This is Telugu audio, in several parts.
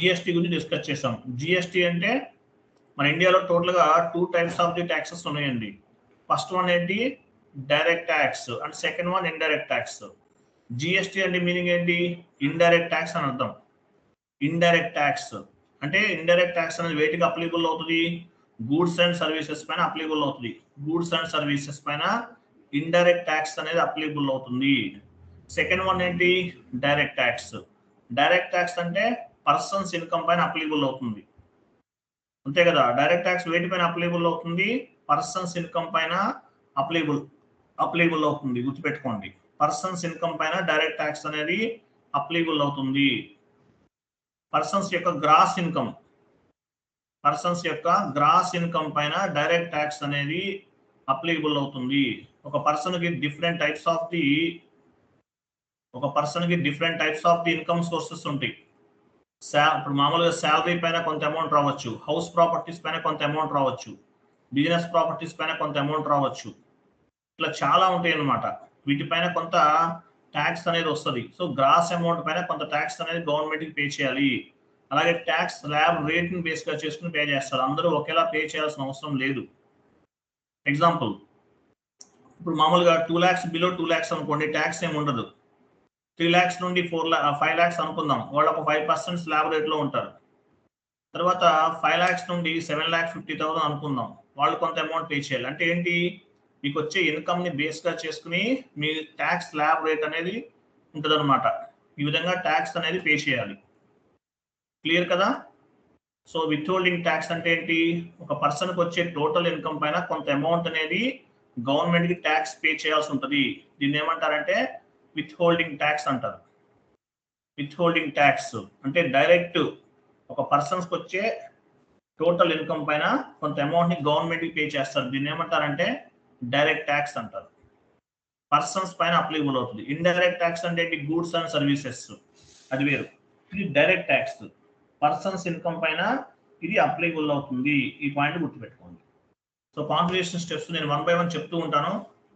జిఎస్టీ గురించి డిస్కస్ చేసాం. జిఎస్టీ అంటే మన ఇండియాలో టోటల్గా 2 టైప్స్ ఆఫ్ ది ట్యాక్సెస్ ఉన్నాయండి. ఫస్ట్ వన్ ఏంటి, direct tax, and second one indirect tax. GST అంటే మీనింగ్ ఏంటి, ఇండైరెక్ట్ ట్యాక్స్ అని అర్థం. ఇండైరెక్ట్ ట్యాక్స్ అంటే ఇండైరెక్ట్ ట్యాక్స్ అనేది వేటికి అప్లికబుల్ అవుతుంది, గూడ్స్ అండ్ సర్వీసెస్ పైన అప్లికబుల్ అవుతుంది. గూడ్స్ అండ్ సర్వీసెస్ పైన ఇండైరెక్ట్ ట్యాక్స్ అనేది అప్లికబుల్ అవుతుంది. సెకండ్ వన్ ఏంటి, డైరెక్ట్ ట్యాక్స్. డైరెక్ట్ ట్యాక్స్ అంటే పర్సన్స్ ఇన్కమ్ పైన అప్లికబుల్ అవుతుంది, అంతే కదా. డైరెక్ట్ ట్యాక్స్ వేటి పైన అప్లికబుల్ అవుతుంది, పర్సన్స్ ఇన్కమ్ పైన అప్లికబుల్ అవుతుంది. గుర్తుపెట్టుకోండి, పర్సన్స్ ఇన్కమ్ పైన డైరెక్ట్ ట్యాక్స్ అనేది అప్లికబుల్ అవుతుంది. పర్సన్స్ యొక్క గ్రాస్ ఇన్కమ్ పైన డైరెక్ట్ ట్యాక్స్ అనేది అప్లికబుల్ అవుతుంది. ఒక పర్సన్ కి different types of the income sources ఉంటాయి. ఇప్పుడు మామూలుగా శాలరీ పైన కొంత అమౌంట్ రావచ్చు, హౌస్ ప్రాపర్టీస్ పైన కొంత అమౌంట్ రావచ్చు, బిజినెస్ ప్రాపర్టీస్ పైన కొంత అమౌంట్ రావచ్చు. ఇట్లా చాలా ఉంటాయి అన్నమాట. వీటిపైన కొంత ట్యాక్స్ అనేది వస్తుంది. సో గ్రాస్ అమౌంట్ పైన కొంత ట్యాక్స్ అనేది గవర్నమెంట్ కి పే చేయాలి. అలాగే ట్యాక్స్ స్లాబ్ రేట్ ని బేస్ గా చేసుకుని పే చేస్తారు. అందరూ ఒకేలా పే చేయాల్సిన అవసరం లేదు. ఎగ్జాంపుల్, ఇప్పుడు మామూలుగా 2 lakhs బిలో 2 lakhs అనుకోండి, ట్యాక్స్ ఏమి ఉండదు. 3 lakhs నుండి 5 lakhs అనుకుందాం, వాళ్ళు ఒక 5% స్లాబ్ రేట్ లో ఉంటారు. తర్వాత 5 lakhs నుండి 7,50,000 అనుకుందాం, వాళ్ళు కొంత అమౌంట్ పే చేయాలి. అంటే ఏంటి, మీకు వచ్చే ఇన్కమ్ ని బేస్ గా చేసుకుని మీ ట్యాక్స్ స్లాబ్ రేట్ అనేది ఉంటుంది అనమాట. ఈ విధంగా ట్యాక్స్ అనేది పే చేయాలి. క్లియర్ కదా. సో విత్ హోల్డింగ్ ట్యాక్స్ అంటే ఏంటి, ఒక పర్సన్కి వచ్చే టోటల్ ఇన్కమ్ పైన కొంత అమౌంట్ అనేది గవర్నమెంట్ కి ట్యాక్స్ పే చేయాల్సి ఉంటుంది. దీన్ని ఏమంటారంటే విత్ హోల్డింగ్ ట్యాక్స్ అంటారు. విత్ హోల్డింగ్ ట్యాక్స్ అంటే డైరెక్ట్ ఒక పర్సన్స్ కి వచ్చే టోటల్ ఇన్కమ్ పైన కొంత అమౌంట్ ని గవర్నమెంట్ కి పే చేస్తారు. దీన్ని ఏమంటారంటే డైరెక్ట్ ట్యాక్స్ అంటారు. పర్సన్స్ పైన అప్లికబుల్ అవుతుంది. ఇండైరెక్ట్ ట్యాక్స్ అంటే ఏంటి, గూడ్స్ అండ్ సర్వీసెస్, అది వేరు. ఇది డైరెక్ట్ ట్యాక్స్, పర్సన్స్ ఇన్కమ్ పైన ఇది అప్లికబుల్ అవుతుంది. ఈ పాయింట్ గుర్తుపెట్టుకోండి. సో కాన్ఫిగరేషన్ స్టెప్స్ నేను 1 by 1 చెప్తూ ఉంటాను,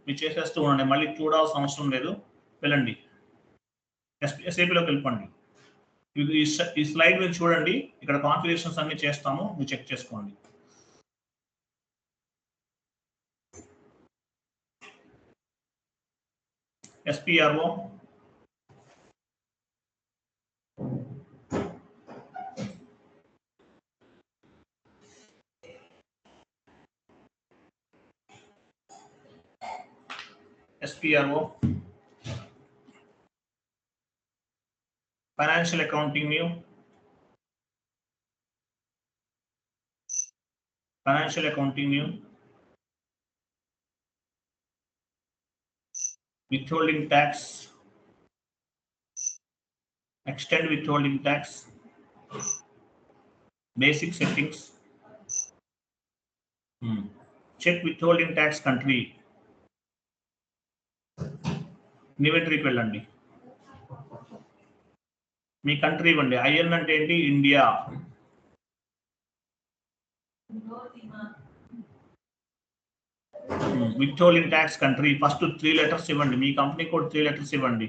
మీరు చేసేస్తూ ఉండండి. మళ్ళీ చూడాల్సిన అవసరం లేదు, వెళ్ళండి. ఎస్ఏపీలోకి వెళ్ళిపోండి. ఈ స్లైడ్ మీరు చూడండి, ఇక్కడ కాన్ఫిగరేషన్స్ అన్ని చేస్తాము, మీరు చెక్ చేసుకోండి. SPRO, financial accounting new, withholding tax, extend withholding tax, basic settings, check withholding tax country, ఇన్వెంటరీకి వెళ్ళండి, మీ కంట్రీ ఇవ్వండి. ఐఎన్ అంటే ఏంటి, India. Withholding tax country, first 3 letters ఇవ్వండి. మీ కంపెనీ కోడ్ 3 letters ఇవ్వండి.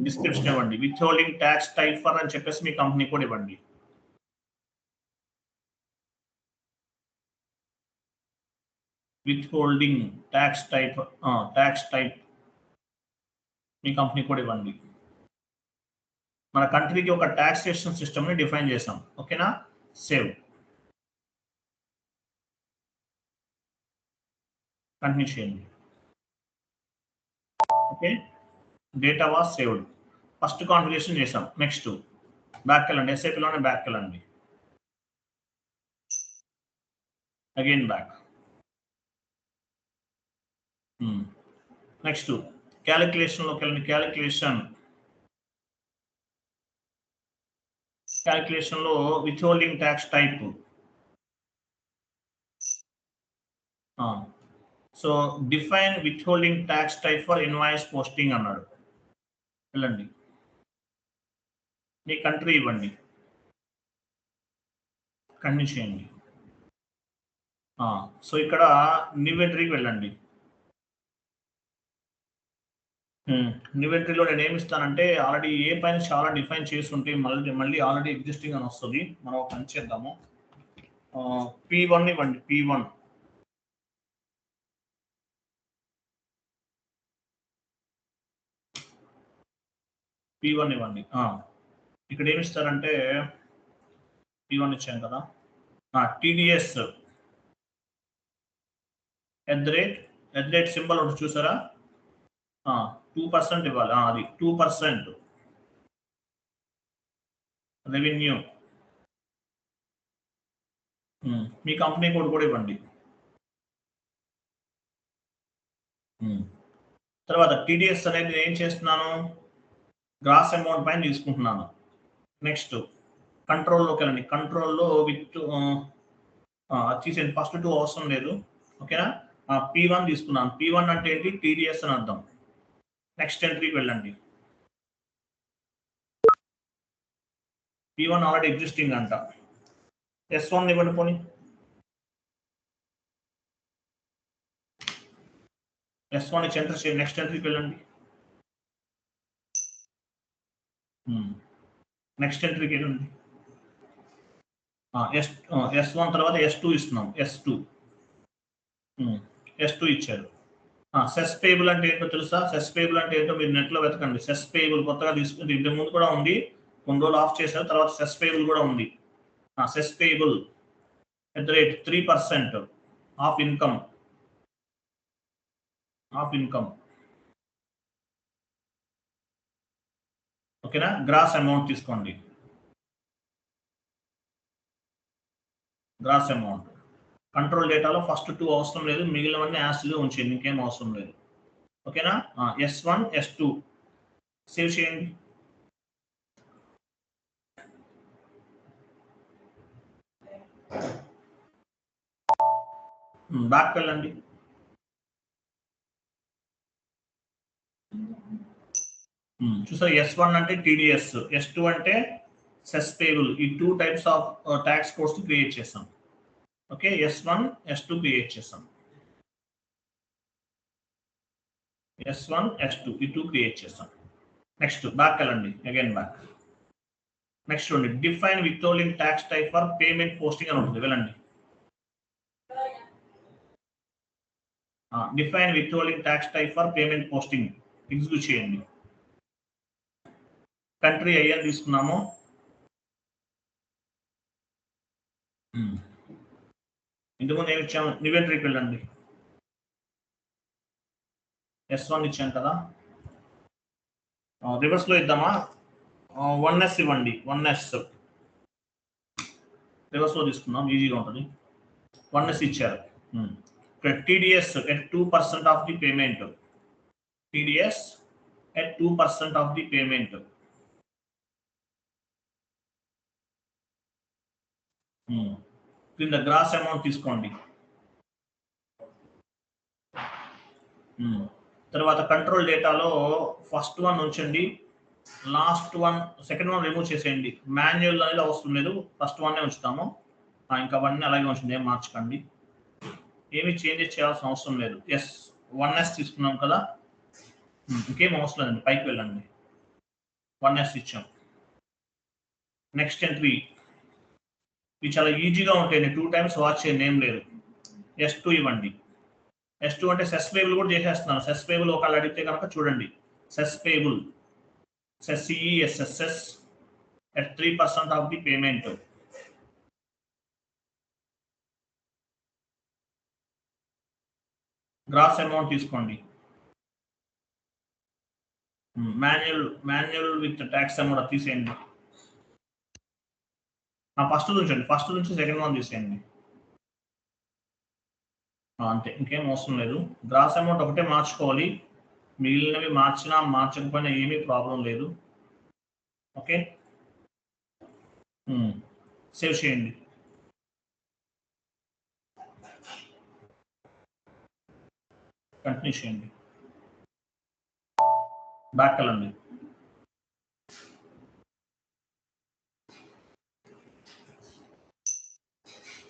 డిస్క్రిప్షన్ ఇవ్వండి. విత్హోల్డింగ్ ట్యాక్స్ టైప్ ఫర్ అని చెప్పేసి మీ కంపెనీ కోడ్ ఇవ్వండి. విత్హోల్డింగ్ ట్యాక్స్ టైప్ మీ కంపెనీ కోడ్ ఇవ్వండి. మన కంట్రీకి ఒక టాక్సేషన్ సిస్టమ్ ని డిఫైన్ చేసాం. ఓకేనా, సేవ్, కంటిన్యూ చేయండి. Okay, data was saved. First configuration చేసాం. నెక్స్ట్ బ్యాక్ వెళ్ళండి, ఎస్ఏపీలోనే బ్యాక్ వెళ్ళండి. Again back. నెక్స్ట్ క్యాలిక్యులేషన్లోకి వెళ్ళండి. క్యాలిక్యులేషన్లో withholding tax type. So define withholding tax type for invoice posting అన్నాడు. వెళ్ళండి, మీ కంట్రీ ఇవ్వండి, కంటిన్యూ చేయండి. సో ఇక్కడ ఇన్వెంటరీకి వెళ్ళండి. ఇన్వెంటరీలో నేను ఏమి ఇస్తానంటే ఆల్రెడీ ఏ పైన చాలా డిఫైన్ చేసి ఉంటే మళ్ళీ ఆల్రెడీ ఎగ్జిస్టింగ్ అని వస్తుంది. మనం ఒక పని చేద్దాము. P1 ఇవ్వండి. P1 ఇవ్వండి. ఇక్కడ ఏమి ఇస్తారంటే P1 ఇచ్చాం కదా. TDS @ సింబల్ ఉంటుంది చూసారా, 2% ఇవ్వాలి. అది 2% రెవెన్యూ. మీ కంపెనీ కోడ్ కూడా ఇవ్వండి. తర్వాత TDS అనేది ఏం చేస్తున్నాను, గ్రాస్ అమౌంట్ పైన తీసుకుంటున్నాను. నెక్స్ట్ కంట్రోల్లోకి వెళ్ళండి. కంట్రోల్లో విత్ తీసేయండి. ఫస్ట్ 2 అవసరం లేదు. ఓకేనా. P1 తీసుకున్నాను. P1 అంటే ఏంటి, TDS అని అర్థం. నెక్స్ట్ ఎంట్రీకి వెళ్ళండి. P1 ఆల్రెడీ ఎగ్జిస్టింగ్ అంట. S1 ఇవ్వండి. పోనీ S1 ఇచ్చి ఎంటర్ చేయండి. నెక్స్ట్ ఎంట్రీకి వెళ్ళండి. నెక్స్ట్ ఎంట్రీకి వెళ్ళండి. S1 తర్వాత S2 ఇస్తున్నాం. S2 ఇచ్చారు. సెస్ పేబుల్ అంటే ఏంటో తెలుసా? సెస్ పేబుల్ అంటే ఏంటో మీరు నెట్లో వెతకండి. సెస్ పేబుల్ కొత్తగా తీసుకుంటే ఇంతకు ముందు కూడా ఉంది, కొన్ని రోజులు ఆఫ్ చేశారు. తర్వాత సెస్ పేబుల్ కూడా ఉంది. Cess payable @ 3% of income. ఓకేనా. గ్రాస్ అమౌంట్ తీసుకోండి. గ్రాస్ అమౌంట్ కంట్రోల్ డేటాలో ఫస్ట్ 2 అవసరం లేదు, మిగిలినవన్నీ యాస్గా ఉంచేయండి, ఇంకేం అవసరం లేదు. ఓకేనా. S1 S2 సేవ్ చేయండి. బ్యాక్ వెళ్ళండి. చూసారు, S1 అంటే TDS, S2 అంటే సెస్ పేబుల్. ఈ 2 types of tax codes create చేస్తాం. ఓకే, S1 S2 క్రియేట్ చేస్తాం. S1 S2 ఈ 2 క్రియేట్ చేస్తాం. నెక్స్ట్ బ్యాక్ వెళ్ళండి. Again back. నెక్స్ట్ చూడండి, define withholding tax type for payment posting అని ఉంటుంది. వెళ్ళండి. Define withholding tax type for payment posting execute చేయండి. కంట్రీ IN తీసుకున్నాము. ఇంతకుముందు ఏమి ఇచ్చాము, ఇన్వెంటరీకి వెళ్ళండి. S1 ఇచ్చాం కదా. రివర్స్లో ఇద్దామా? 1S ఇవ్వండి. 1S రివర్స్లో తీసుకుందాం, ఈజీగా ఉంటుంది. 1S ఇచ్చారు. TDS at 2% of the payment. TDS at 2% of the payment. కింద గ్రాస్ అమౌంట్ తీసుకోండి. తర్వాత కంట్రోల్ డేటాలో ఫస్ట్ 1 ఉంచండి, లాస్ట్ 1 సెకండ్ 1 రిమూవ్ చేసేయండి. మాన్యువల్ అనేది అవసరం లేదు, ఫస్ట్ 1 ఉంచుతాము. ఇంకా అవన్నీ అలాగే ఉంచండి, ఏం మార్చకండి. ఏమి చేంజెస్ చేయాల్సిన అవసరం లేదు. 1S తీసుకున్నాం కదా, ఇంకేం అవసరం లేదండి. పైకి వెళ్ళండి. 1S ఇచ్చాం. Next entry. ఇవి చాలా ఈజీగా ఉంటాయి, 2 టైమ్స్ వాచ్ చేయండి, ఏం లేదు. S2 ఇవ్వండి. S2 అంటే సెస్ పేబుల్ కూడా చేసేస్తున్నాను. సెస్ పేబుల్ ఒకళ్ళు అడిగితే కనుక చూడండి, cess payable CESSS at 3% of the payment. Gross amount తీసుకోండి. మాన్యువల్ విత్ ట్యాక్స్ అమౌంట్ తీసేయండి. ఫస్ట్ ఉంచండి, ఫస్ట్ నుంచి సెకండ్ 1 తీసేయండి. అంతే, ఇంకేం అవసరం లేదు. గ్రాస్ అమౌంట్ ఒకటే మార్చుకోవాలి, మిగిలినవి మార్చినా మార్చకపోయినా ఏమీ ప్రాబ్లం లేదు. ఓకే, సేవ్ చేయండి. కంటిన్యూ చేయండి. బ్యాక్ వెళ్ళండి.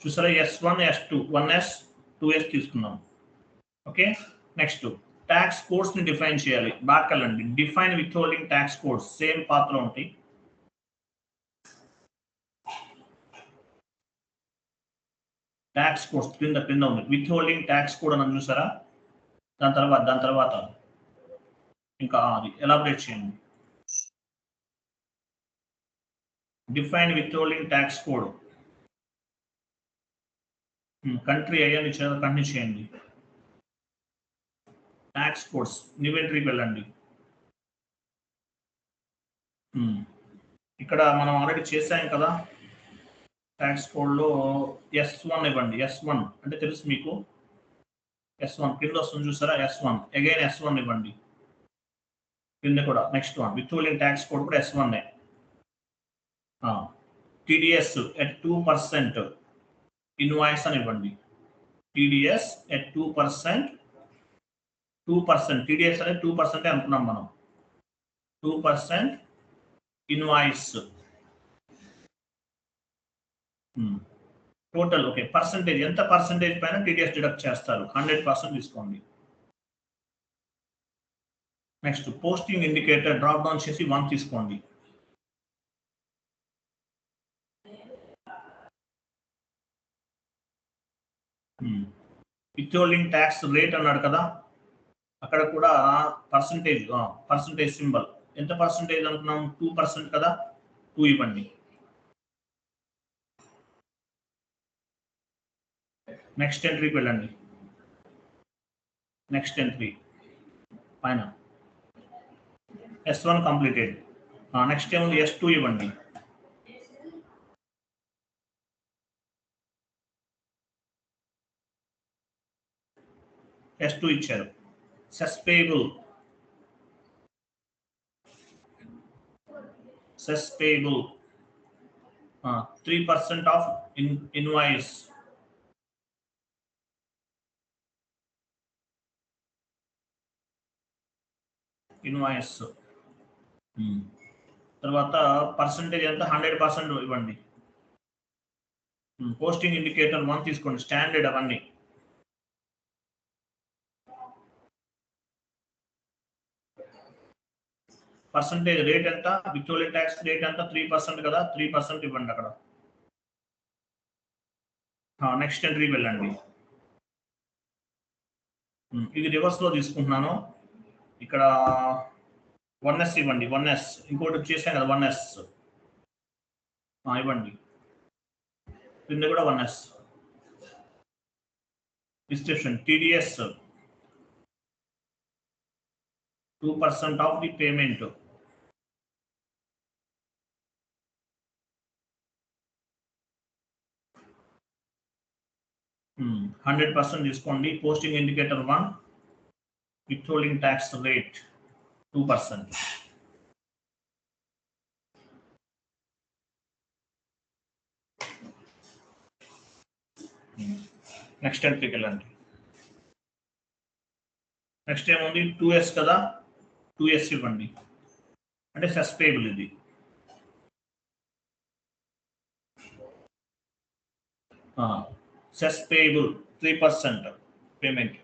చూసారా, S1 S2 1S 2S తీసుకున్నాం. ఓకే, నెక్స్ట్ ట్యాక్స్ కోడ్స్ ని డిఫైన్ చేయాలి. బ్యాక్ వెళ్ళండి. Define withholding tax codes same path లో ఉంటాయి. ట్యాక్స్ కోడ్స్ కింద ఉంది. విత్ హోల్డింగ్ ట్యాక్స్ కోడ్ అని చూసారా? దాని తర్వాత ఇంకా అది ఎలాబరేట్ చేయండి. Define withholding tax code country అయ్యాలి కంటిన్యూ చేయండి. ట్యాక్స్ కోడ్స్ న్యూ ఎంట్రీకి వెళ్ళండి. ఇక్కడ మనం ఆల్రెడీ చేసాం కదా. ట్యాక్స్ కోడ్ లో S1 ఇవ్వండి. S1 అంటే తెలుసు మీకు. S1 కింద వస్తుంది చూసారా? S1 అగైన్ S1 ఇవ్వండి. కింద కూడా next one with holding tax code కూడా S1 TDS at 2% ఇన్వాయిస్ అని ఇవ్వండి. TDS at 2%. TDS అనేది 2% అనుకున్నాం మనం. 2% ఇన్వాయిస్ టోటల్. ఓకే, పర్సంటేజ్ ఎంత పర్సంటేజ్ పైన TDS డిడక్ట్ చేస్తారు? 100% తీసుకోండి. Next posting indicator drop down చేసి 1 తీసుకోండి. విత్ హోల్డింగ్ ట్యాక్స్ రేట్ అన్నాడు కదా, అక్కడ కూడా పర్సంటేజ్ సింబల్ ఎంత పర్సంటేజ్ అనుకున్నాం? 2% కదా, 2 ఇవ్వండి. నెక్స్ట్ ఎంట్రీకి వెళ్ళండి. నెక్స్ట్ ఎంట్రీ పైన S1 కంప్లీటెడ్. నెక్స్ట్ ఏముంది? S2 ఇవ్వండి. S2 ఇచ్చారు. Cess payable 3% of invoice. తర్వాత పర్సంటేజ్ ఎంత? 100% ఇవ్వండి. పోస్టింగ్ ఇండికేటర్ 1 తీసుకోండి. స్టాండర్డ్ అవన్నీ. పర్సంటేజ్ రేట్ ఎంత? విత్ హోల్డింగ్ ట్యాక్స్ రేట్ ఎంత? 3% కదా, 3% ఇవ్వండి అక్కడ. నెక్స్ట్ ఎంట్రీ వెళ్ళండి. ఇది రివర్స్ లో తీసుకుంటున్నాను. ఇక్కడ 1S ఇవ్వండి. 1S ఇంకోటి చేసాం కదా, 1S ఇవ్వండి. కింద కూడా 1S. Description TDS 2% of the payment. Hmm. 100% తీసుకోండి. Posting indicator 1, withholding tax rate 2%. Next ఎంట్రీకి వెళ్ళండి. నెక్స్ట్ ఏముంది? 2S కదా, 2S ఇవ్వండి. అంటే సెస్ పేయబుల్ ఇది. Cess payable 3% payment.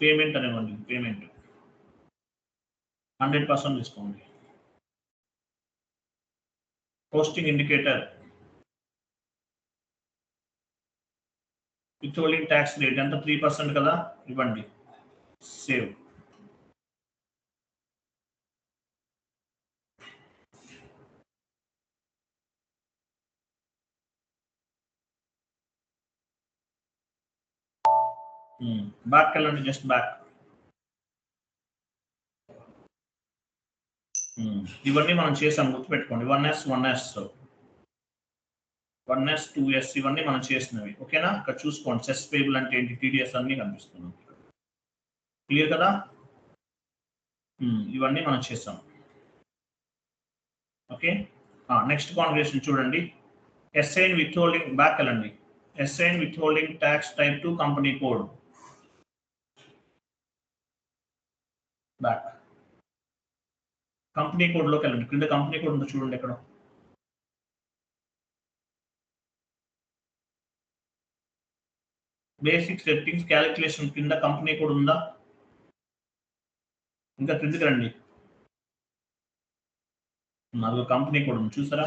పేమెంట్ అనివ్వండి. పేమెంట్ 100% తీసుకోండి. Posting indicator withholding tax rate ఎంత? 3% కదా, ఇవ్వండి. సేవ్. బ్యాక్ వెళ్ళండి. Just back. ఇవన్నీ మనం చేసాం, గుర్తుపెట్టుకోండి. 1S 2S ఇవన్నీ మనం చేసినవి. ఓకేనా? ఇక్కడ చూసుకోండి. సెస్ పేబుల్ అంటే ఏంటి, TDS అన్ని కనిపిస్తున్నాం. క్లియర్ కదా? ఇవన్నీ మనం చేసాం. ఓకే. నెక్స్ట్ కాన్ఫిగరేషన్ చూడండి. Assign with holding. బ్యాక్ వెళ్ళండి. Assign with holding tax type to company code. Back. Company code లోకి వెళ్ళండి. కింద కంపెనీ కోడ్ ఉందో చూడండి. ఎక్కడ బేసిక్ సెట్టింగ్స్ క్యాలిక్యులేషన్ కింద కంపెనీ కోడ్ ఉందా? ఇంకా కిందకి రండి. నాకు కంపెనీ కోడ్ ఉంది చూసారా?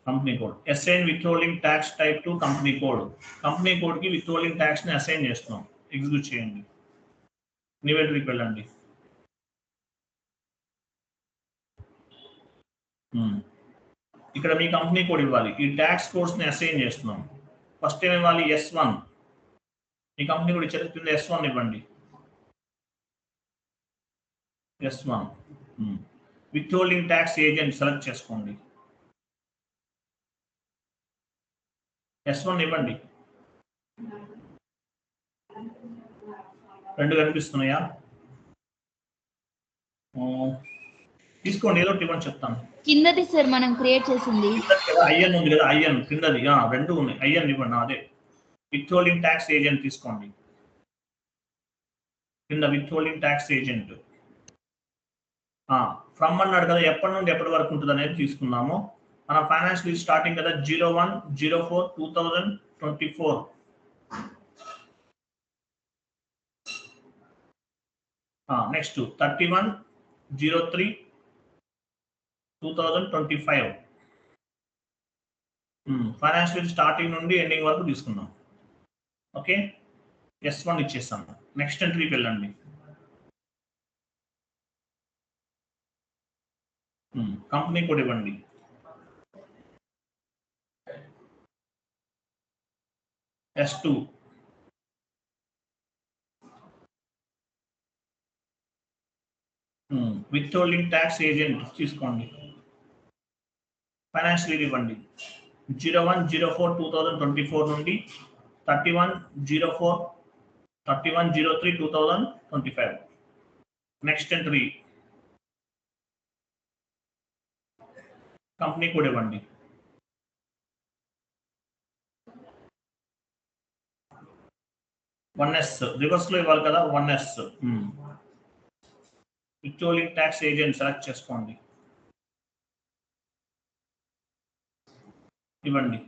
Company code assign withholding tax type to company code. Company code కి విత్హోల్డింగ్ ట్యాక్స్ ని అసైన్ చేస్తున్నాం. ఎగ్జిక్యూట్ చేయండి. ఇన్వెంటరీకి వెళ్ళండి. ఇక్కడ మీ కంపెనీ కోడ్ ఇవ్వాలి. ఈ ట్యాక్స్ కోడ్స్ ని అసైన్ చేస్తున్నాం. ఫస్ట్ ఏం ఇవ్వాలి? S1. మీ కంపెనీ కోడ్ ఇచ్చారు, కింద S1 ఇవ్వండి. S1 withholding tax agent select చేసుకోండి. S1 ఇవ్వండి. 2 కనిపిస్తున్నాయా? తీసుకోండి, ఏదో ఒకటి ఇవ్వండి చెప్తాను. కిందది సార్ మనం క్రియేట్ చేసింది. ఐఎన్ ఉంది కదా, ఐఎన్ కిందది 2 ఉన్నాయి. ఐఎన్ ఇవ్వండి. అదే విత్హోల్డింగ్ ట్యాక్స్ ఏజెంట్ తీసుకోండి. కింద విత్హోల్డింగ్ ట్యాక్స్ ఏజెంట్ ఫ్రమ్ అన్నాడు కదా, ఎప్పటి నుండి ఎప్పటి వరకు ఉంటుంది అనేది తీసుకున్నాము. మన ఫైనాన్షియల్ ఇయర్ స్టార్టింగ్ కదా 01/04/2024. నెక్స్ట్ 31/03/2025. ఫైనాన్షియల్ ఇయర్ స్టార్టింగ్ నుండి ఎండింగ్ వరకు తీసుకున్నాం. ఓకే, S1 ఇచ్చేస్తాం. నెక్స్ట్ ఎంట్రీకి వెళ్ళండి. కంపెనీ కోడ్ ఇవ్వండి. S2 విత్హోల్డింగ్ ట్యాక్స్ ఏజెంట్ తీసుకోండి. ఫైనాన్షియల్ ఇయర్ ఇవ్వండి. 01/04/2024 నుండి 31/03/2025. నెక్స్ట్ ఎంట్రీ కంపెనీ కోడ్ ఇవ్వండి. S రివర్స్ లో ఇవ్వాలి కదా, 1S. Withholding tax agent select చేసుకోండి, ఇవ్వండి.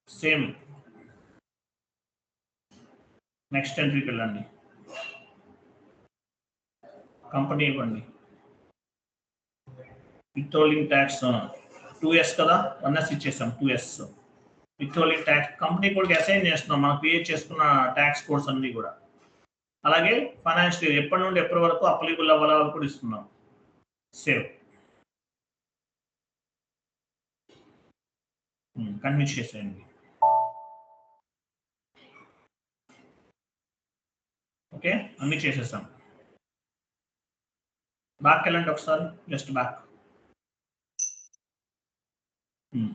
సేమ్. నెక్స్ట్ ఎంట్రీకి వెళ్ళండి. కంపెనీ ఇవ్వండి. విత్హోల్డింగ్ ట్యాక్స్ 2S కదా, 1S ఇచ్చేసాం. 2S విత్హోల్డింగ్ ట్యాక్స్ కంపెనీ కోడ్కి అసైన్ చేస్తున్నాం. మనం క్రియేట్ చేసుకున్న ట్యాక్స్ కోడ్స్ అన్ని కూడా. అలాగే ఫైనాన్షియల్ ఇయర్ ఎప్పటి నుండి ఎప్పటి వరకు అప్లికబుల్ అవ్వాలో కూడా ఇస్తున్నాం. సేవ్. కంటిన్యూ చేసేయండి. ఓకే, అన్ని చేసేసాం. బ్యాక్ వెళ్ళండి ఒకసారి, జస్ట్ బ్యాక్.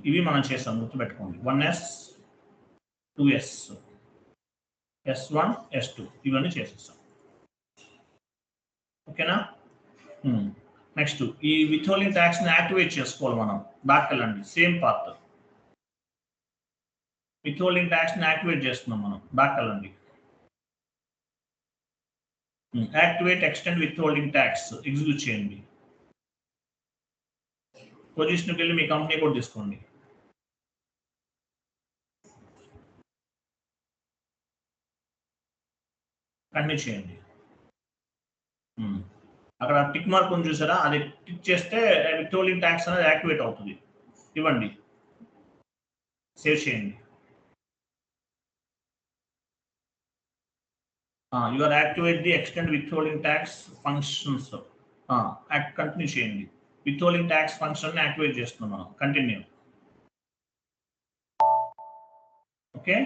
ఇవి మనం చేసాం, గుర్తుపెట్టుకోండి. 1S 2S S1 S2 ఇవన్నీ చేసేసాం. ఓకేనా? నెక్స్ట్ ఈ విత్హోల్డింగ్ ట్యాక్స్ ని యాక్టివేట్ చేసుకోవాలి మనం. బ్యాక్ వెళ్ళండి, సేమ్ పార్ట్. విత్హోల్డింగ్ ట్యాక్స్ ని యాక్టివేట్ చేస్తున్నాం మనం. బ్యాక్ వెళ్ళండి. Activate extend withholding tax execute చేయండి. పొజిషన్కి వెళ్ళి మీ కంపెనీ కోడ్ తీసుకోండి. కంటిన్యూ చేయండి. అక్కడ టిక్ మార్క్ ఉంది చూసారా, అది టిక్ చేస్తే విత్హోల్డింగ్ ట్యాక్స్ అనేది యాక్టివేట్ అవుతుంది. ఇవ్వండి, సేవ్ చేయండి. You are activate the extend withholding tax functions. Continue చేయండి. విత్హోల్డింగ్ ట్యాక్స్ ఫంక్షన్ ని యాక్టివేట్ చేస్తున్నాం మనం. Continue. Okay,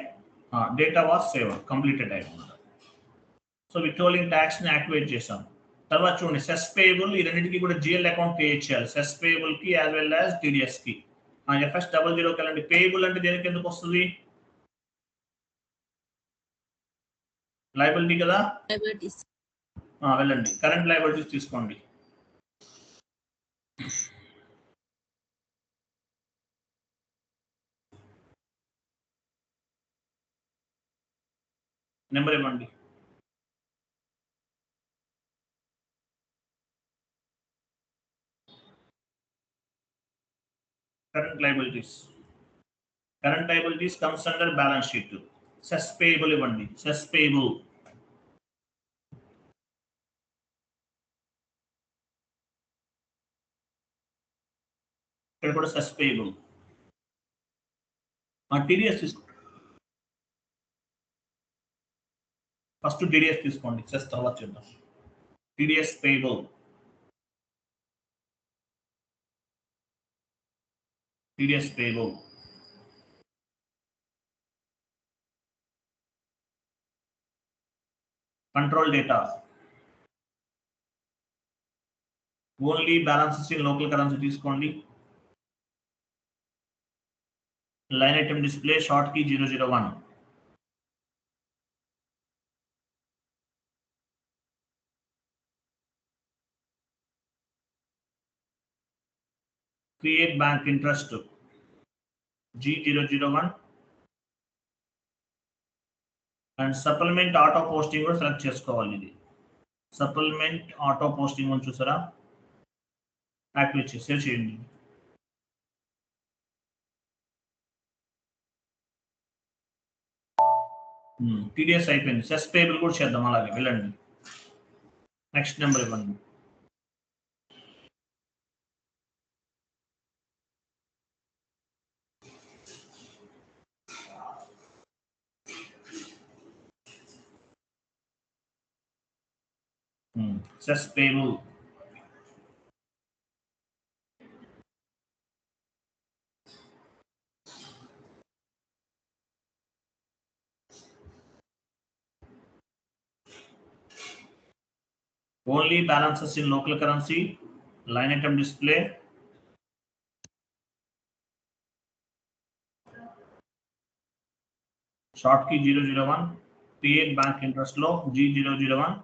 data was save completed అయిపోయింది. సో విత్హోల్డింగ్ ట్యాక్స్ ని యాక్టివేట్ చేసాం. తర్వాత చూడండి, సెస్ పేయబుల్, ఈ రెండింటికి కూడా GL అకౌంట్ క్రియేట్ చేయాలి. సెస్ పేయబుల్ కి యాజ్ వెల్ యాజ్ TDS కి. FS00 వెళ్ళండి. పేయబుల్ అంటే దేనికి ఎందుకు వస్తుంది? లయబిలిటీ కదా, వెళ్ళండి. కరెంట్ లయబిలిటీస్ తీసుకోండి. నెంబర్ ఇవ్వండి. Current liabilities current liabilities comes under balance sheet. Cess payable ఇవ్వండి, సెస్ పేయబుల్. ఇక్కడ కూడా సెస్ పేయబుల్. టీడీఎస్ తీసుకోండి, ఫస్ట్ టీడీఎస్ తీసుకోండి, సెస్ తర్వాత చేద్దాం. TDS payable, TDS payable. Control data, only balances in local currency తీసుకోండి. Line item display short key 001. Create bank interest G001 and supplement auto posting కూడా సెలెక్ట్ చేసుకోవాలి. ఇది సప్లిమెంట్ ఆటో పోస్టింగ్ అని చూసారా, యాక్టివేట్ చేసి సేవ్ చేయండి. టీడీఎస్ అయిపోయింది. సెస్ పేబుల్ కూడా చేద్దాం, అలాగే వెళ్ళండి. నెక్స్ట్ నెంబర్ ఇవ్వండి. Cess payable, only balances in local currency, line item display, short key 001, create bank interest law G001,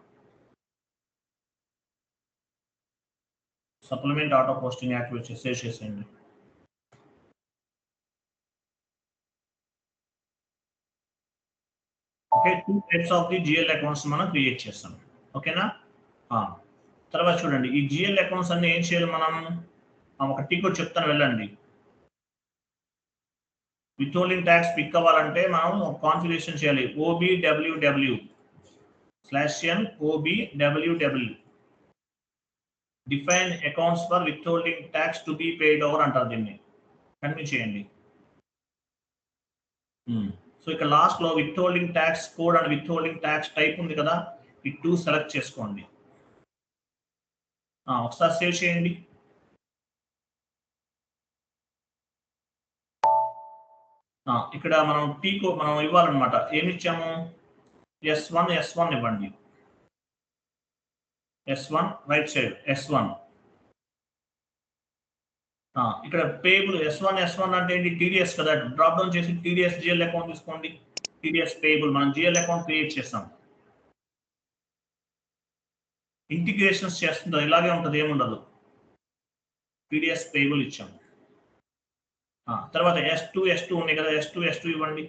supplement auto posting activate చేసేయండి. Okay, 2 types of the GL accounts మనం క్రియేట్ చేస్తాం. ఓకేనా? తర్వాత చూడండి, ఈ GL అకౌంట్స్ అన్ని ఏం చేయాలి మనం, ఒక టీ కూడా చెప్తాను వెళ్ళండి. విత్హోల్డింగ్ ట్యాక్స్ పిక్ అవ్వాలంటే మనం కాన్ఫిగరేషన్ చేయాలి. OBWW/n OBWW define accounts for withholding tax to be paid over అంటారు. దీన్ని కంటిన్యూ చేయండి. సో ఇక్కడ లాస్ట్ లో withholding tax code and withholding tax type ఉంది కదా, ఈ 2 సెలెక్ట్ చేసుకోండి. ఒకసారి సేవ్ చేయండి. ఇక్కడ మనం టీకో మనం ఇవ్వాలన్నమాట. ఏమి ఇచ్చాము, S1 ఇవ్వండి. S1 right side S1. ఇక్కడ పేబుల్ S1 అంటే ఏంటి, టీడీఎస్ కదా, డ్రాప్ డౌన్ చేసి టీడీఎస్ GL అకౌంట్ తీసుకోండి. టీడీఎస్ పేబుల్ మనం GL అకౌంట్ క్రియేట్ చేస్తాం. ఇంటిగ్రేషన్స్ చేస్తుందో ఇలాగే ఉంటుంది, ఏముండదు. టీడీఎస్ పేబుల్ ఇచ్చాము. తర్వాత S2 ఉన్నాయి కదా, S2 ఇవ్వండి.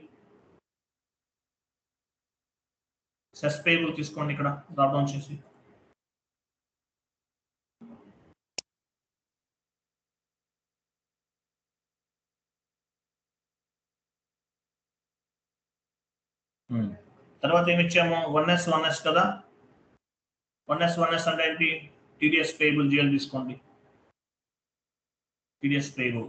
సెస్ పేబుల్ తీసుకోండి, ఇక్కడ డ్రాప్ డౌన్ చేసి. తర్వాత ఏమి ఇచ్చాము, 1S కదా. 1S అంటే ఏంటి, టీడీఎస్ పేబుల్ GL తీసుకోండి. TDS payable.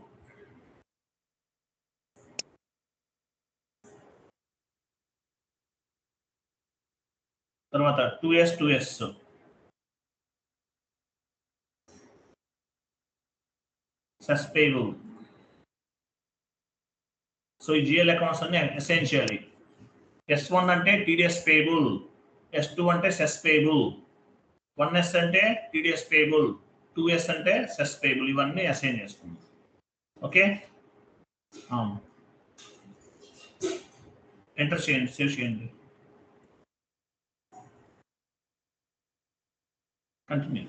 తర్వాత 2S సెస్ పేబుల్. సో ఈ GL అకౌంట్స్ అన్ని అసైన్ చేయాలి. S1 అంటే టీడీఎస్ పేబుల్, S2 అంటే సెస్ పేబుల్, 1S అంటే టీడీఎస్ పేబుల్, 2S అంటే సెస్ పేబుల్. ఇవన్నీ అసైన్ చేసుకుందాం. ఓకే, ఎంటర్ చేయండి, సేవ్ చేయండి. Continue.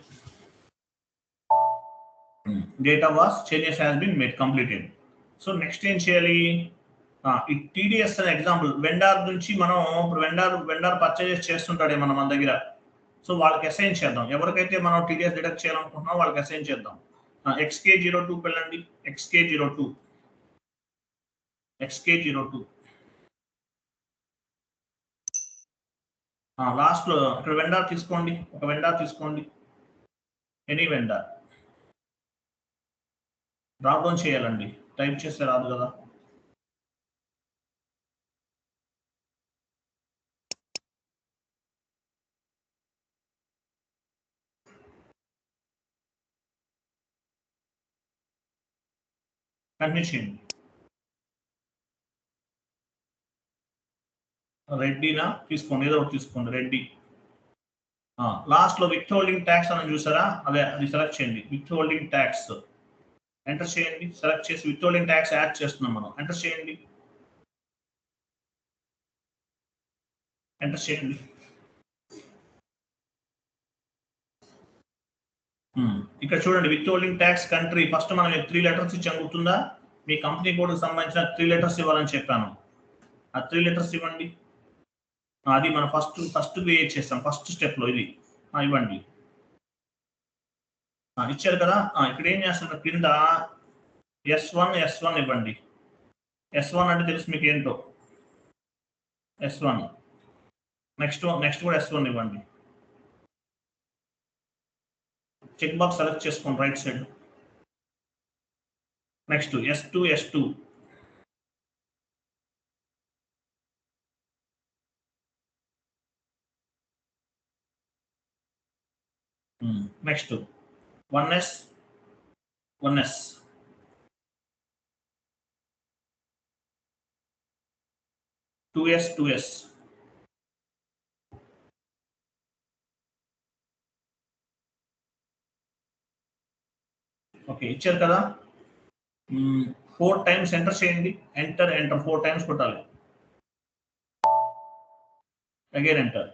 Data was changes has been made completed. So next ఏం చేయాలి, ఈ టీడీఎస్ అనే ఎగ్జాంపుల్ వెండార్ నుంచి మనం ఇప్పుడు వెండార్ పర్చేజ్ చేస్తుంటాడే మన దగ్గర. సో వాళ్ళకి అసైన్ చేద్దాం. ఎవరికైతే మనం టీడీఎస్ డిడక్ట్ చేయాలనుకుంటున్నాం వాళ్ళకి అసైన్ చేద్దాం. XK02 వెళ్ళండి. XK02 XK02. లాస్ట్ లో ఇక్కడ వెండార్ తీసుకోండి, ఒక వెండార్ తీసుకోండి, ఎనీ వెండార్ డ్రాప్ డౌన్ చేయాలండి, టైప్ చేస్తే రాదు కదా. కంటిన్యూ చేయండి. రెడ్డినా తీసుకోండి, ఏదో ఒకటి తీసుకోండి, రెడ్డి. లాస్ట్ లో విత్ హోల్డింగ్ ట్యాక్స్ అని చూసారా, అదే అది సెలెక్ట్ చేయండి, విత్ హోల్డింగ్ ట్యాక్స్ ఎంటర్ చేయండి. సెలెక్ట్ చేసి విత్ హోల్డింగ్ ట్యాక్స్ యాడ్ చేస్తున్నాం మనం, ఎంటర్ చేయండి, ఎంటర్ చేయండి. ఇక్కడ చూడండి with holding tax country, first మనం 3 లెటర్స్ ఇచ్చాం, గుర్తుందా? మీ కంపెనీ కోడ్కి సంబంధించిన 3 లెటర్స్ ఇవ్వాలని చెప్పాను, ఆ 3 లెటర్స్ ఇవ్వండి. అది మనం ఫస్ట్ క్రియేట్ చేస్తాం, ఫస్ట్ స్టెప్ లో ఇది ఇవ్వండి. ఇచ్చారు కదా. ఇక్కడ ఏం చేస్తున్నారు, కింద S1 ఇవ్వండి. S1 అంటే తెలుసు మీకు ఏంటో, S1. నెక్స్ట్ కూడా S1 ఇవ్వండి. చెక్ బాక్స్ సెలెక్ట్ చేసుకోండి right side. Next S2. Next 1S. 2S. Okay, ఇచ్చారు కదా. 4 టైమ్స్ ఎంటర్ చేయండి, ఎంటర్ 4 టైమ్స్ కొట్టాలి. Again enter.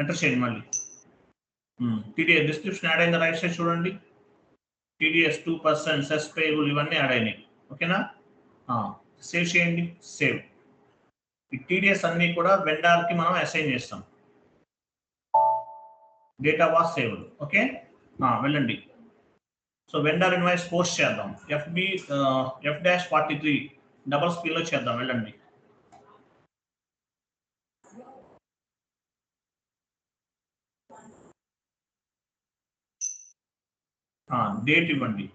ఎంటర్ చేయండి మళ్ళీ. టీడీఎస్ డిస్క్రిప్షన్ యాడ్ అయింది, రైట్ సైడ్ చూడండి. టీడీఎస్ 2%, సెస్ పేయబుల్ ఇవన్నీ యాడ్ అయినాయి. ఓకేనా. సేవ్ చేయండి, సేవ్. ఈ టీడీఎస్ అన్ని కూడా వెండార్ కి మనం అసైన్ చేస్తాం. Data was saved. ఓకే, వెళ్ళండి. సో వెండార్ ఇన్వాయిస్ పోస్ట్ చేద్దాం. F-43 డబుల్ స్క్రీన్ లో చేద్దాం, వెళ్ళండి. డేట్ ఇవ్వండి.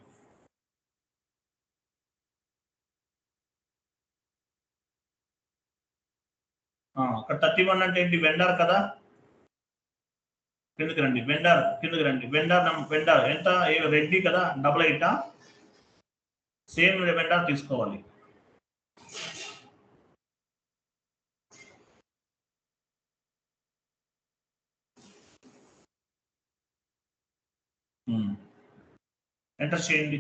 అక్కడ 31 అంటే ఏంటి, వెండార్ కదా. కిందకి రండి, వెండార్ ఎంత, రెడ్డి కదా, 88. సేమ్ వెండార్ తీసుకోవాలి. ఎంటర్ చేయండి,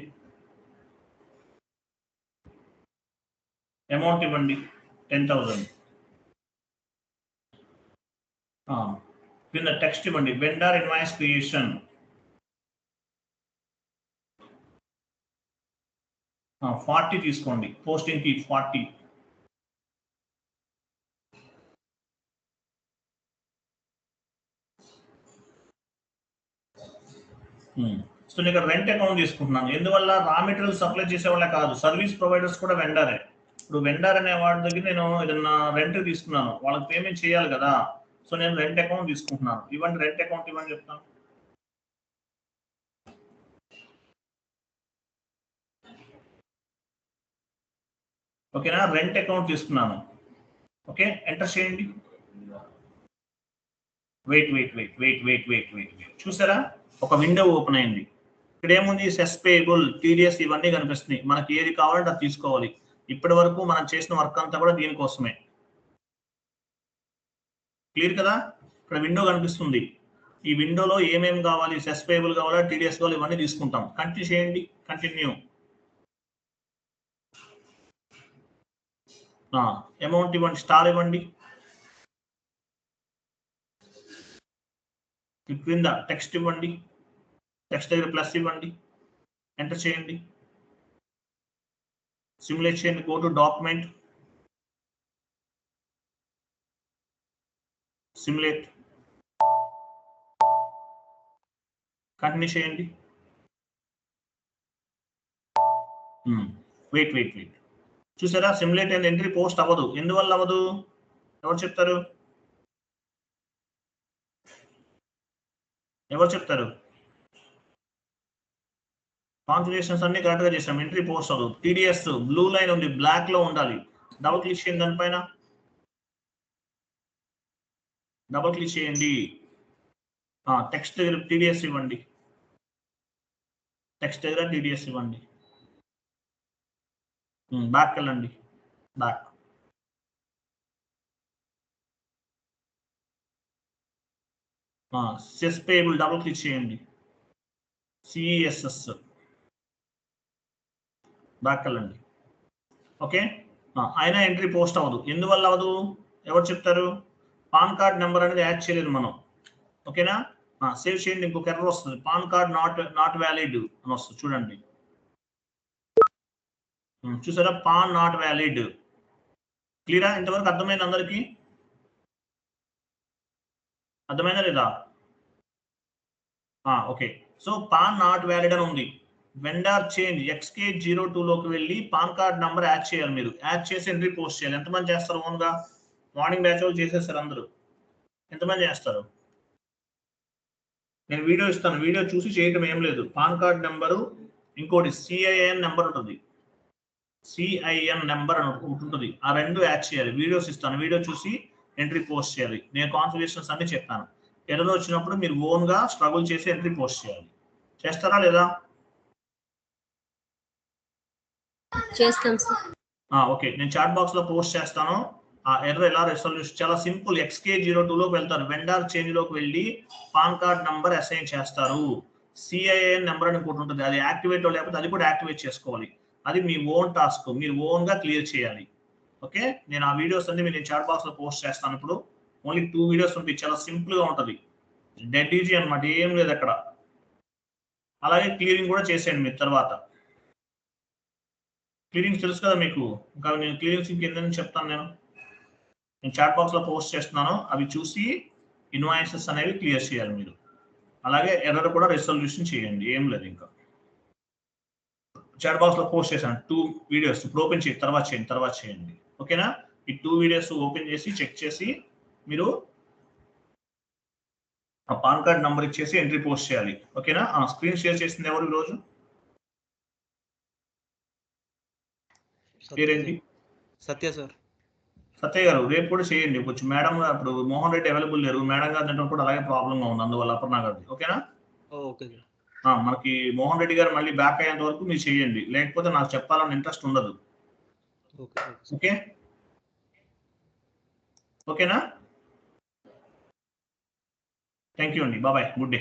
అమౌంట్ ఇవ్వండి 10,000. కింద టెక్స్ట్ ఇవ్వండి, వెండార్ ఇన్వాయిస్ క్రియేషన్. 40 తీసుకోండి, పోస్టింగ్ కి 40. సో నేను ఇక్కడ రెంట్ అకౌంట్ తీసుకుంటున్నాను, ఎందువల్ల రా మెటీరియల్ సప్లై చేసే వాళ్ళే కాదు, సర్వీస్ ప్రొవైడర్స్ కూడా వెండారే. ఇప్పుడు వెండార్ అనే వాడి దగ్గర నేను ఏదన్నా రెంట్ తీసుకున్నాను, వాళ్ళకి పేమెంట్ చేయాలి కదా. సో నేను రెంట్ అకౌంట్ తీసుకుంటున్నాను, ఇవ్వండి రెంట్ అకౌంట్ ఇవ్వండి చెప్తాను. ఓకేనా, రెంట్ అకౌంట్ తీసుకున్నాను. ఓకే, ఎంటర్ చేయండి. వెయిట్. చూసారా, ఒక విండో ఓపెన్ అయింది. ఇక్కడ ఏముంది, సెస్ పేయబుల్, టీడీఎస్ ఇవన్నీ కనిపిస్తున్నాయి. మనకి ఏది కావాలంటే అది తీసుకోవాలి. ఇప్పటి వరకు మనం చేసిన వర్క్ అంతా కూడా దీనికోసమే. క్లియర్ కదా. ఇక్కడ విండో కనిపిస్తుంది, ఈ విండోలో ఏమేమి కావాలి, సెస్ పేయబుల్ కావాలా, టీడీఎస్ కావాలి, ఇవన్నీ తీసుకుంటాం. కంటిన్యూ చేయండి, కంటిన్యూ. అమౌంట్ ఇవ్వండి, స్టార్ ఇవ్వండి. క్రింద టెక్స్ట్ ఇవ్వండి, టెక్స్ట్ దగ్గర ప్లస్ ఇవ్వండి, ఎంటర్ చేయండి, సిమ్యులేట్ చేయండి. Go to document, simulate, continue చేయండి. వెయిట్ చూసారా సిమ్యులేట్ అయిన ఎంట్రీ పోస్ట్ అవ్వదు. ఎందువల్ల అవ్వదు ఎవరు చెప్తారు? కాన్ఫిగరేషన్స్ అన్ని కరెక్ట్ గా చేసాం. ఎంట్రీ పోస్ట్ అవ్వదు. టీడీఎస్ బ్లూ లైన్ ఉంది, బ్లాక్ లో ఉండాలి. డబుల్ క్లిక్ చేయండి దానిపైన. డబుల్ క్లిక్ చేయండి. టెక్స్ట్ దగ్గర టీడీఎస్ ఇవ్వండి. టెక్స్ట్ దగ్గర టీడీఎస్ ఇవ్వండి. బ్యాక్ వెళ్ళండి. Back. Cess payable double click చేయండి. సిఎస్ఎస్ బ్యాక్ వెళ్ళండి. ఓకే, అయినా ఎంట్రీ పోస్ట్ అవ్వదు. ఎందువల్ల అవ్వదు ఎవరు చెప్తారు? పాన్ కార్డ్ నెంబర్ అనేది యాడ్ చేయలేదు మనం. ఓకేనా, సేవ్ చేయండి. ఇంకొక ఎర్రర్ వస్తుంది, పాన్ కార్డ్ నాట్ వ్యాలిడ్ అని వస్తుంది చూడండి. చూసారా, పాన్ నాట్ వ్యాలిడ్. క్లియరా? ఇంతవరకు అర్థమైంది అందరికి? అర్థమైందా లేదా? Okay, so pan not valid అని ఉంది. వెండర్ చేంజ్ XK02 లోకి వెళ్ళి పాన్ కార్డ్ నంబర్ యాడ్ చేయాలి. మీరు యాడ్ చేసి ఎంట్రీ పోస్ట్ చేయాలి. ఎంతమంది చేస్తారు ఓన్ గా? మార్నింగ్ బ్యాచ్ వాళ్ళు చేసేస్తారు అందరూ. ఎంతమంది చేస్తారు? నేను వీడియో ఇస్తాను, వీడియో చూసి చేయటం ఏం లేదు. పాన్ కార్డ్ నెంబరు, ఇంకోటి CIN నెంబర్ ఉంటుంది, CIN నెంబర్ అని ఉంటుంది. ఆ రెండు యాడ్ చేయాలి. వీడియోస్ ఇస్తాను, వీడియో చూసి ఎంట్రీ పోస్ట్ చేయాలి. నేను కాన్ఫిగరేషన్స్ అన్ని చెప్పాను. ఎర్రర్ వచ్చినప్పుడు మీరు ఓన్ గా స్ట్రగుల్ చేసి ఎంట్రీ పోస్ట్ చేయాలి. చేస్తారా లేదా? చేస్తాం సార్. ఓకే, నేను చాట్ బాక్స్ లో పోస్ట్ చేస్తాను. ఆ ఎర్రర్ ఎలా రెసల్యూషన్ చాలా సింపుల్. XK02 లోకి వెళ్తారు, వెండర్ చేంజ్ లోకి వెళ్ళి పాన్ కార్డ్ నంబర్ అసైన్ చేస్తారు. CIN నెంబర్ అని ఒకటి ఉంటుంది, అది యాక్టివేట్ లేకపోతే అది కూడా యాక్టివేట్ చేసుకోవాలి. అది మీ ఓన్ టాస్క్, మీరు ఓన్ గా క్లియర్ చేయాలి. ఓకే, నేను ఆ వీడియోస్ అన్ని నేను చాట్ బాక్స్ లో పోస్ట్ చేస్తాను. ఇప్పుడు ఓన్లీ 2 వీడియోస్ ఉంటాయి, చాలా సింపుల్ గా ఉంటుంది. డెడ్ ఈజీ అనమాట, ఏం లేదు అక్కడ. అలాగే క్లియరింగ్ కూడా చేసేయండి మీరు తర్వాత. క్లియరింగ్ తెలుసు కదా మీకు, ఇంకా నేను క్లియరింగ్స్ ఇంకేందని చెప్తాను. నేను చాట్ బాక్స్ లో పోస్ట్ చేస్తున్నాను, అవి చూసి ఇన్వాయిసెస్ అనేవి క్లియర్ చేయాలి మీరు. అలాగే ఎర్రర్ కూడా రెసల్యూషన్ చేయండి, ఏం లేదు. ఇంకా చాట్ బాక్స్ లో పోస్ట్ చేశాను 2 వీడియోస్. ఇప్పుడు ఓపెన్ చేయండి, తర్వాత చేయండి. ఓకేనా, ఈ 2 వీడియోస్ ఓపెన్ చేసి చెక్ చేసి మీరు ఆ పాన్ కార్డ్ నంబర్ ఇచ్చేసి ఎంట్రీ పోస్ట్ చేయాలి. ఓకేనా, స్క్రీన్ షేర్ చేసింది ఎవరు ఈరోజు? పేరేంటి? సత్య సార్. సత్య గారు రేపు కూడా చేయండి కొంచెం. మేడం ఇప్పుడు మోహన్ రెడ్డి అవైలబుల్ లేరు, మేడం గారు తింటే కూడా అలాగే ప్రాబ్లంగా ఉంది, అందువల్ల అపర్ణ గారిది. ఓకేనా, ఓకే సార్. మనకి మోహన్ రెడ్డి గారు మళ్ళీ బ్యాక్ అయ్యేంత వరకు మీరు చేయండి, లేకపోతే నాకు చెప్పాలని ఇంట్రెస్ట్ ఉండదు. ఓకే, ఓకేనా, థ్యాంక్ యూ అండి, బాయ్, గుడ్ డే.